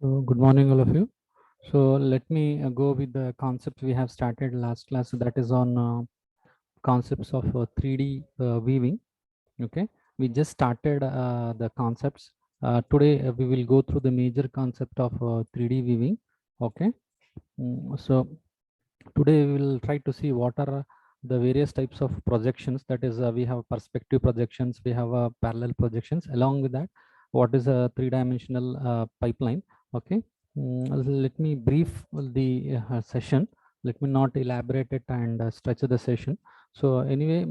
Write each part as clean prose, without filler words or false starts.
So good morning, all of you. So let me go with the concept we have started last class. That is on concepts of 3D weaving. Okay, we just started the concepts. Today we will go through the major concept of 3D weaving. Okay, so today we will try to see what are the various types of projections. That is, we have perspective projections, we have parallel projections. Along with that, what is a three-dimensional pipeline? Okay, let me brief the session. Let me not elaborate it and stretch the session. So anyway,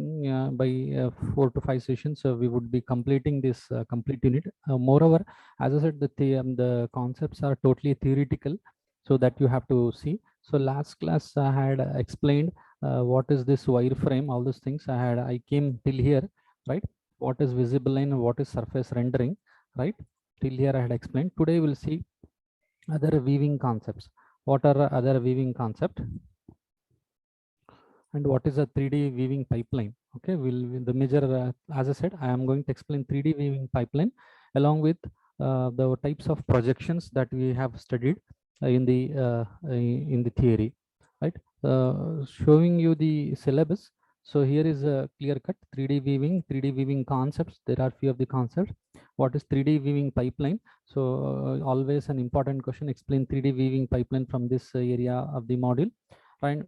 by 4 to 5 sessions, we would be completing this complete unit. Moreover, as I said, the concepts are totally theoretical, so that you have to see. So last class I had explained what is this wireframe, all those things. I came till here, right? What is visible line and what is surface rendering, right? Till here I had explained. Today we'll see other weaving concepts. What are other weaving concept and what is a 3D weaving pipeline? Okay, the major, as I said, I am going to explain 3D weaving pipeline along with the types of projections that we have studied in the theory, right? Showing you the syllabus. So here is a clear cut 3D weaving concepts. There are few of the concepts. What is 3D weaving pipeline? So always an important question, explain 3D weaving pipeline from this area of the module, right?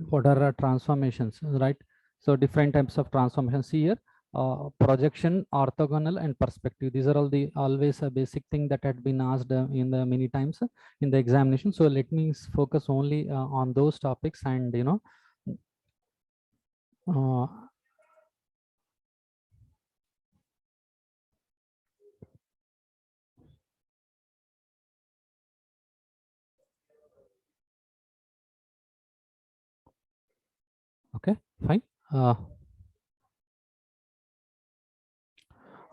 What are transformations, right? So different types of transformations. See here, projection, orthogonal, and perspective. These are all the always a basic thing that had been asked in the many times in the examination. So let me focus only on those topics, and uh, okay, fine.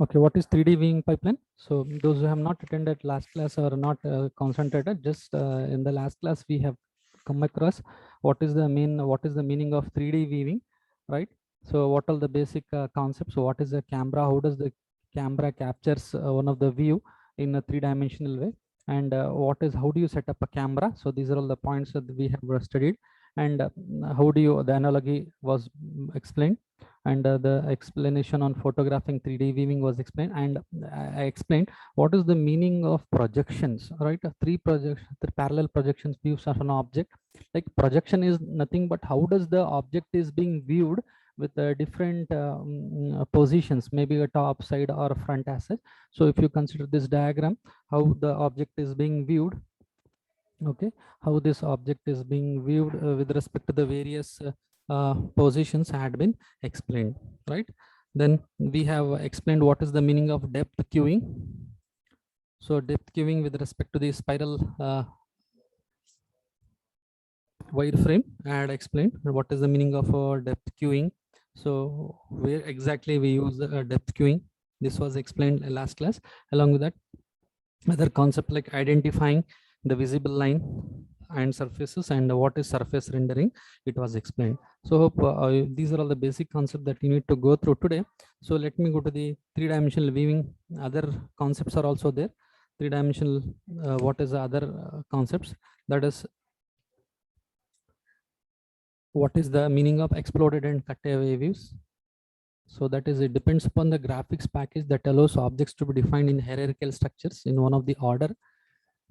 Okay, what is 3D weaving pipeline? So those who have not attended last class or not concentrated, just in the last class we have come across what is the meaning of 3D weaving, right? So what are the basic concepts? So what is the camera? How does the camera captures one of the view in a three-dimensional way? And how do you set up a camera? So these are all the points that we have studied. And the analogy was explained, and the explanation on photographing 3D weaving was explained, and I explained what is the meaning of projections, right? Three parallel projections views of an object. Like projection is nothing but how does the object is being viewed with different positions, maybe a top side or a front as such. So if you consider this diagram, how the object is being viewed, okay, how this object is being viewed with respect to the various positions had been explained, right? Then we have explained what is the meaning of depth queuing. So depth queuing with respect to the spiral wireframe, I had explained what is the meaning of depth queuing. So where exactly we use depth queuing, this was explained last class. Along with that, other concept like identifying the visible line and surfaces and what is surface rendering, it was explained. So hope these are all the basic concepts that you need to go through today. So let me go to the three-dimensional weaving. Other concepts are also there. Three-dimensional, what is the other concepts? That is, what is the meaning of exploded and cutaway views? So that is, it depends upon the graphics package that allows objects to be defined in hierarchical structures in one of the order,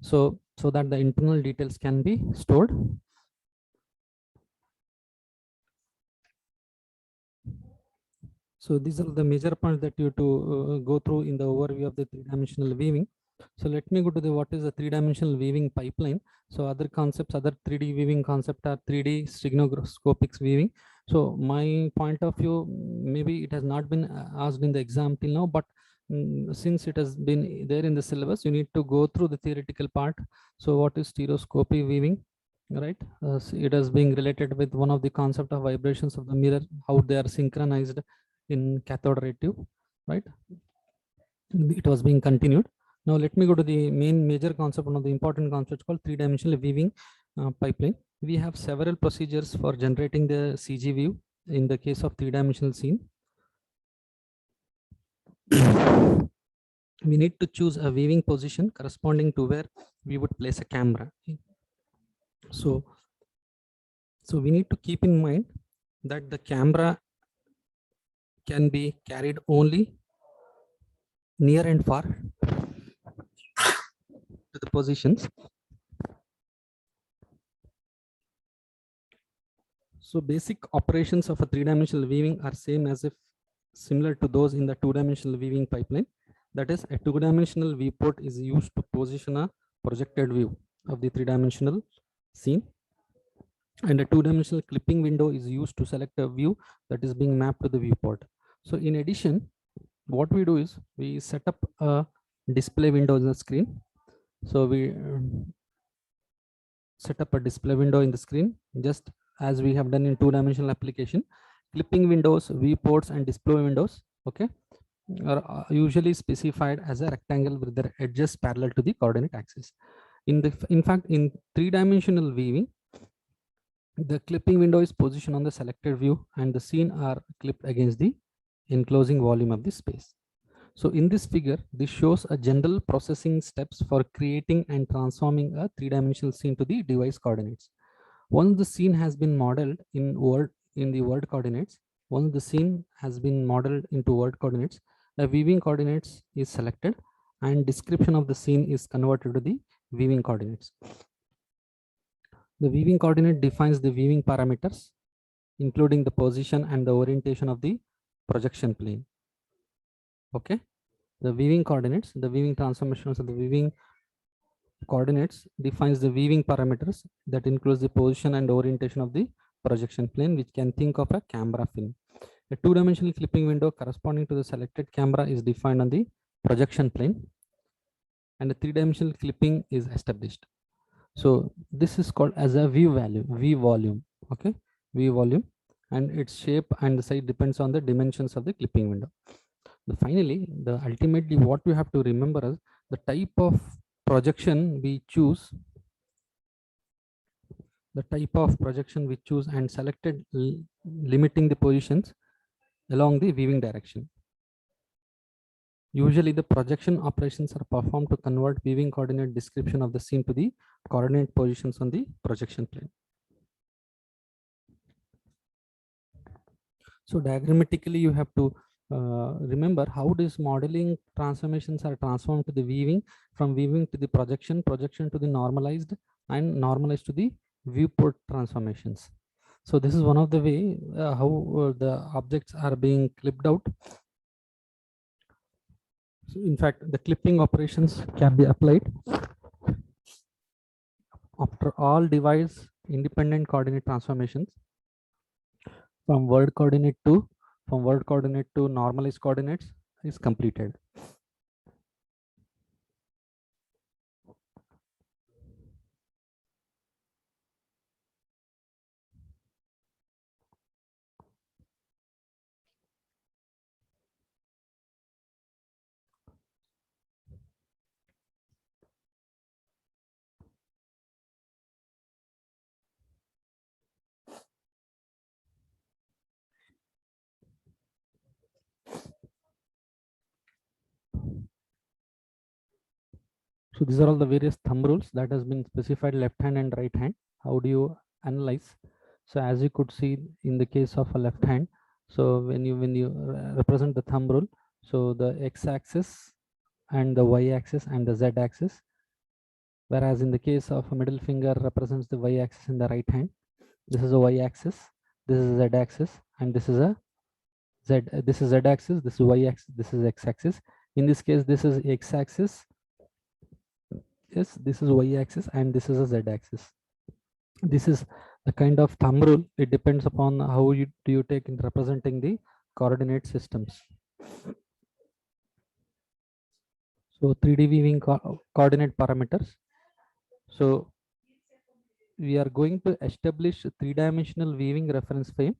so that the internal details can be stored. So these are the major points that you have to go through in the overview of the three-dimensional weaving. So let me go to the what is the three-dimensional weaving pipeline. So other concepts, other 3D weaving concept are 3D stereoscopic weaving. So my point of view, maybe it has not been asked in the exam till now, but since it has been there in the syllabus, you need to go through the theoretical part. So what is stereoscopy weaving, right? It is being related with one of the concept of vibrations of the mirror, how they are synchronized in cathode ray tube, right? It was being continued. Now let me go to the main major concept, one of the important concepts called three-dimensional weaving pipeline. We have several procedures for generating the CG view in the case of three-dimensional scene. we need to choose a viewing position corresponding to where we would place a camera. So we need to keep in mind that the camera can be carried only near and far to the positions. So basic operations of a three-dimensional viewing are similar to those in the two-dimensional viewing pipeline. That is, a two-dimensional viewport is used to position a projected view of the three-dimensional scene, and a two-dimensional clipping window is used to select a view that is being mapped to the viewport. So in addition, what we do is we set up a display window on the screen. So we set up a display window in the screen, just as we have done in two-dimensional application. Clipping windows, viewports, and display windows, okay, are usually specified as a rectangle with their edges parallel to the coordinate axis. In fact, in three-dimensional viewing, the clipping window is positioned on the selected view, and the scene are clipped against the enclosing volume of the space. So in this figure, this shows a general processing steps for creating and transforming a three-dimensional scene to the device coordinates. Once the scene has been modeled in the world coordinates, once the scene has been modeled into world coordinates, the viewing coordinates is selected and description of the scene is converted to the viewing coordinates. The viewing coordinate defines the viewing parameters, including the position and the orientation of the projection plane. Okay, the viewing coordinates, the viewing transformations of the viewing coordinates defines the viewing parameters that includes the position and orientation of the projection plane, which can think of a camera film. A two-dimensional clipping window corresponding to the selected camera is defined on the projection plane, and a three-dimensional clipping is established. So this is called as a view value, V volume. Okay, V volume, and its shape and the size depends on the dimensions of the clipping window. Finally, ultimately what we have to remember is the type of projection we choose, and selected limiting the positions along the viewing direction. Usually the projection operations are performed to convert viewing coordinate description of the scene to the coordinate positions on the projection plane. So diagrammatically, you have to remember how these modeling transformations are transformed to the viewing, from viewing to the projection, projection to the normalized, and normalized to the viewport transformations. So this is one of the way how the objects are being clipped out. So in fact, the clipping operations can be applied after all device independent coordinate transformations from world coordinate to normalized coordinates is completed. So these are all the various thumb rules that has been specified left hand and right hand. How do you analyze? So as you could see in the case of a left hand, so when you represent the thumb rule, so the x-axis and the y-axis and the z-axis, whereas in the case of a middle finger represents the y-axis in the right hand. This is a y-axis, this is a z-axis, and this is a this is z-axis, this is y-axis, this is x-axis. In this case, this is x-axis, yes, this is y-axis, and this is a z-axis. This is the kind of thumb rule. It depends upon how you take in representing the coordinate systems. So 3D viewing coordinate parameters. So we are going to establish a three-dimensional viewing reference frame.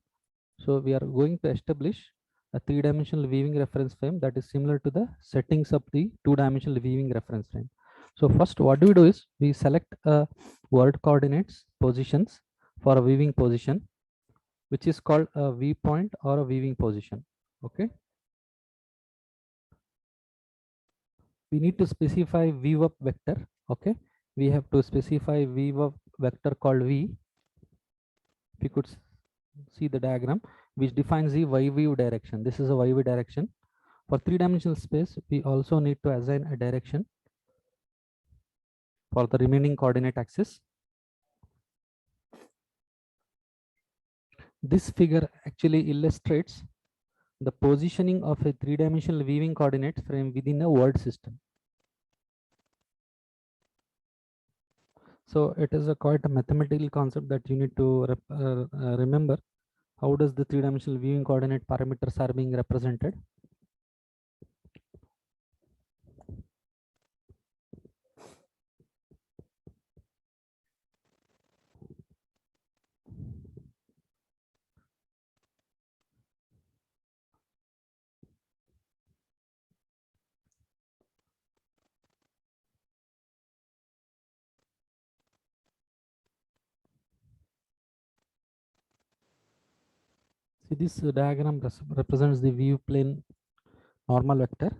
So we are going to establish a three-dimensional viewing reference frame that is similar to the settings of the two-dimensional viewing reference frame. So first, what we do is we select a world coordinates positions for a viewing position, which is called a viewpoint or a viewing position. Okay. we need to specify VWAP vector. Okay, we have to specify VWAP vector called V. If you could see the diagram, which defines the YV direction. This is a YV direction. For three-dimensional space, we also need to assign a direction for the remaining coordinate axis. This figure actually illustrates the positioning of a three-dimensional weaving coordinate frame within a world system. So it is a quite a mathematical concept that you need to remember. How does the three-dimensional weaving coordinate parameters are being represented? See, this diagram represents the view plane normal vector.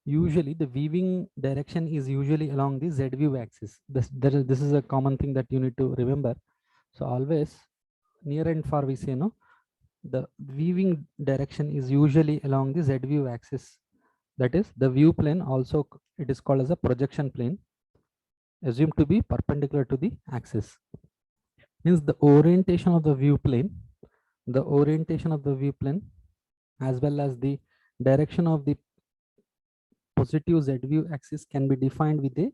Usually the weaving direction is usually along the Z view axis. This is a common thing that you need to remember. So always near and far we say no, the weaving direction is usually along the Z view axis. That is the view plane, also it is called as a projection plane, assumed to be perpendicular to the axis. Means the orientation of the view plane, as well as the direction of the positive Z view axis can be defined with a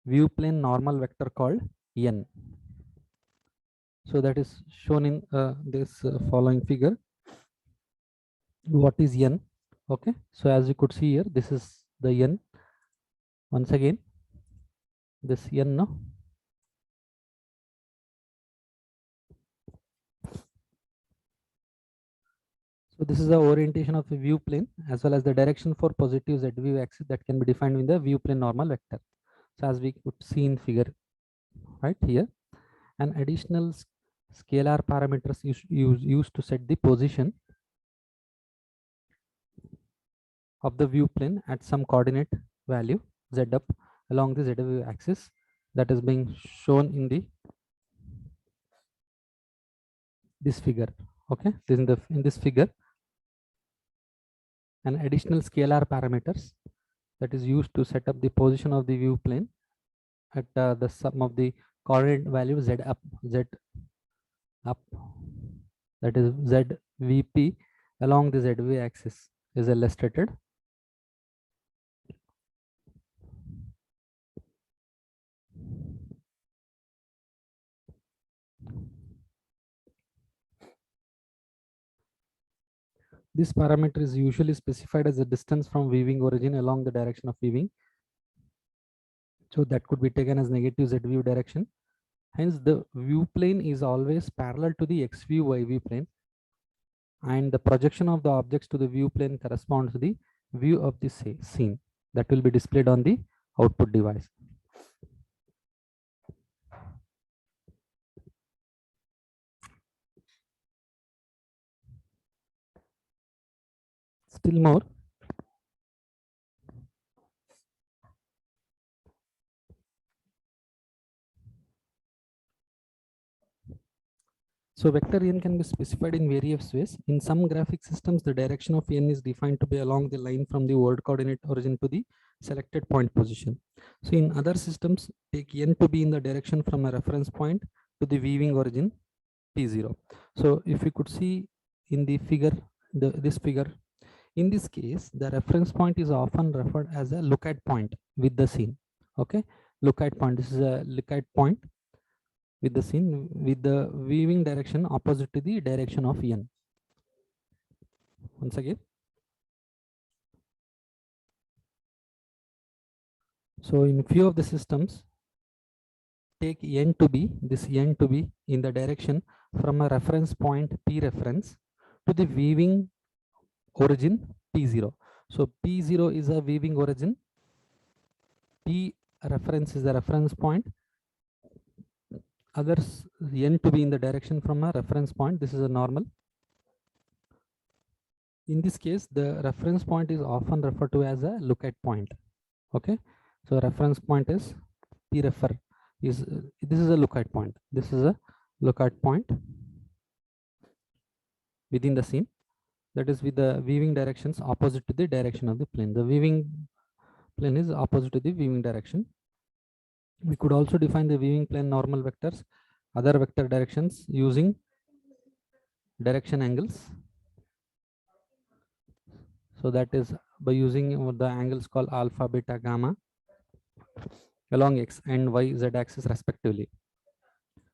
view plane normal vector called n. So that is shown in this following figure. What is n? Okay, so as you could see here, this is the n. Once again, this n, no? So this is the orientation of a view plane as well as the direction for positive Z view axis that can be defined in the view plane normal vector. So as we could see in figure right here, an additional scalar parameters used to set the position of the view plane at some coordinate value z up along the Z view axis that is being shown in this figure. Okay, in this figure, an additional scalar parameters that is used to set up the position of the view plane at the sum of the coordinate value z up, that is zvp along the Z view axis is illustrated. This parameter is usually specified as the distance from weaving origin along the direction of weaving. So that could be taken as negative Z view direction. Hence the view plane is always parallel to the X view Y view plane. And the projection of the objects to the view plane corresponds to the view of the scene that will be displayed on the output device. Still more, so vector n can be specified in various ways. In some graphic systems, the direction of n is defined to be along the line from the world coordinate origin to the selected point position. So in other systems, take n to be in the direction from a reference point to the weaving origin P0. So if you could see in the figure, this figure, in this case, the reference point is often referred as a look at point with the scene. Okay, look at point. This is a look at point with the scene with the weaving direction opposite to the direction of n. Once again, so in few of the systems, take n to be in the direction from a reference point P reference to the weaving origin P0. So P0 is a weaving origin, P reference is the reference point, others n to be in the direction from a reference point. This is a normal. In this case, the reference point is often referred to as a lookout point. Okay, so reference point is P refer is this is a lookout point. This is a lookout point within the scene, that is with the weaving directions opposite to the direction of the plane. The weaving plane is opposite to the weaving direction. We could also define the weaving plane normal vectors, other vector directions using direction angles. So that is by using the angles called alpha, beta, gamma along x and y, z axis respectively.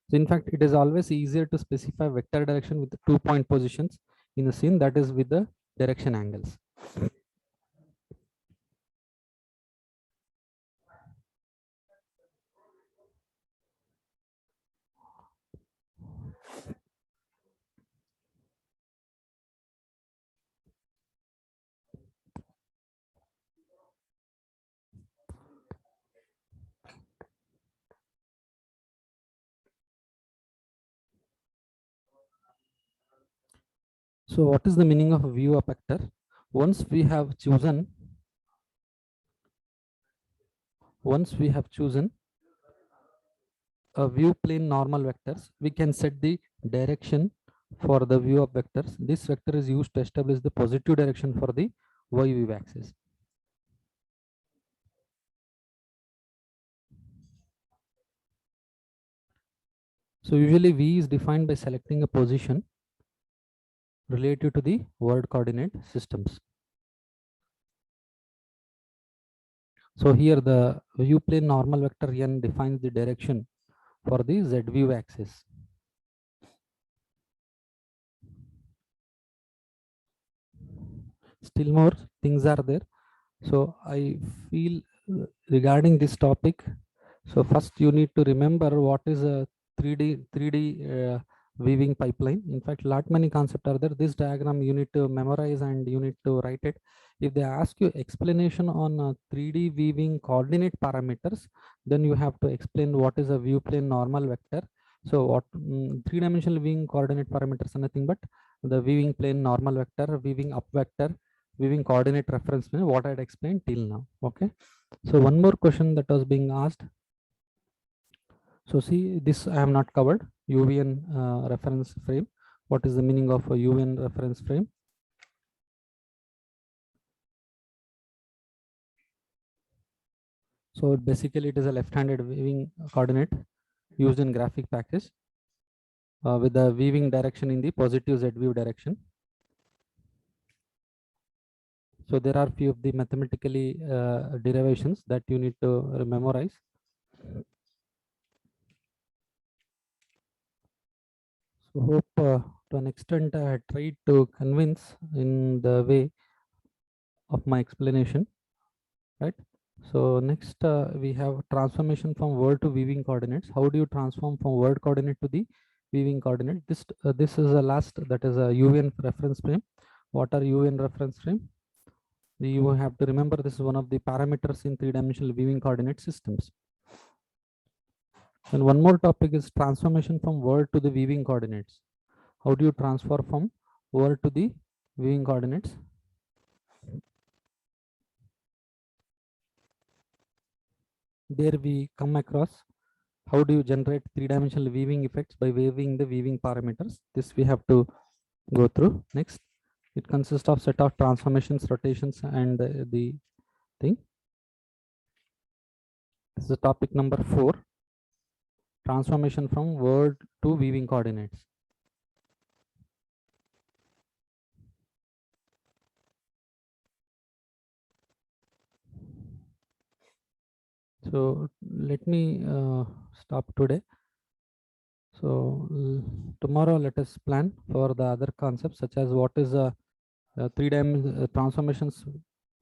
So in fact, it is always easier to specify vector direction with 2-point positions in the scene, that is with the direction angles. So what is the meaning of a view of vector? Once we have chosen a view plane normal vectors, we can set the direction for the view of vectors. This vector is used to establish the positive direction for the y view axis. So usually V is defined by selecting a position relative to the world coordinate systems. So here the view plane normal vector n defines the direction for the z view axis. Still more things are there. So I feel regarding this topic, so first you need to remember what is a 3D weaving pipeline. In fact, lot many concepts are there. This diagram you need to memorize and you need to write it. If they ask you explanation on 3D weaving coordinate parameters, then you have to explain what is a view plane normal vector. So what three-dimensional weaving coordinate parameters are nothing but the weaving plane normal vector, weaving up vector, weaving coordinate reference plane, what I had explained till now. Okay, so one more question that was being asked. So see, this I have not covered. UVN reference frame. What is the meaning of a UVN reference frame? So basically it is a left-handed weaving coordinate used in graphic package with the weaving direction in the positive Z view direction. So there are few of the mathematically derivations that you need to memorize. So hope to an extent I had tried to convince in the way of my explanation, right? So next we have transformation from word to weaving coordinates. How do you transform from word coordinate to the weaving coordinate? This is the last, that is a UVN reference frame. What are UVN reference frame? You have to remember this is one of the parameters in three-dimensional weaving coordinate systems. And one more topic is transformation from word to the weaving coordinates. How do you transfer from word to the weaving coordinates? There we come across how do you generate three-dimensional weaving effects by weaving the weaving parameters. This we have to go through next. It consists of set of transformations, rotations, and the thing. This is topic number 4, transformation from word to weaving coordinates. So let me stop today. So tomorrow let us plan for the other concepts, such as what is a three-dimensional transformations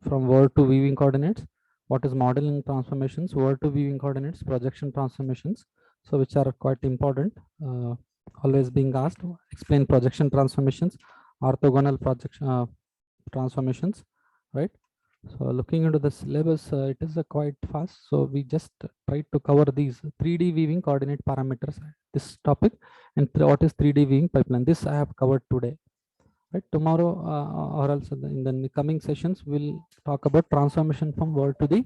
from word to weaving coordinates, what is modeling transformations, word to weaving coordinates, projection transformations, so which are quite important, always being asked. Explain projection transformations, orthogonal projection transformations, right? So looking into the syllabus, it is quite fast. So we just try to cover these 3D weaving coordinate parameters, this topic, and what is 3D weaving pipeline. This I have covered today. Right, tomorrow or else in the coming sessions, we'll talk about transformation from word to the.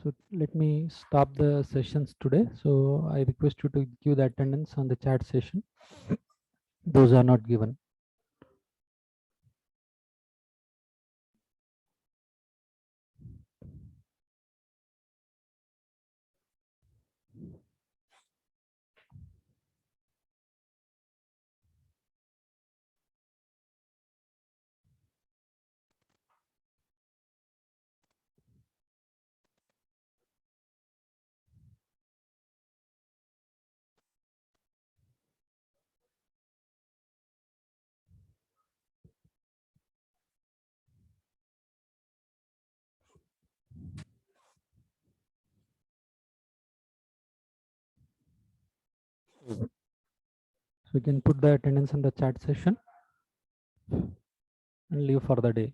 So let me stop the sessions today. So I request you to give the attendance on the chat session. Those are not given. So you can put the attendance in the chat session and leave for the day.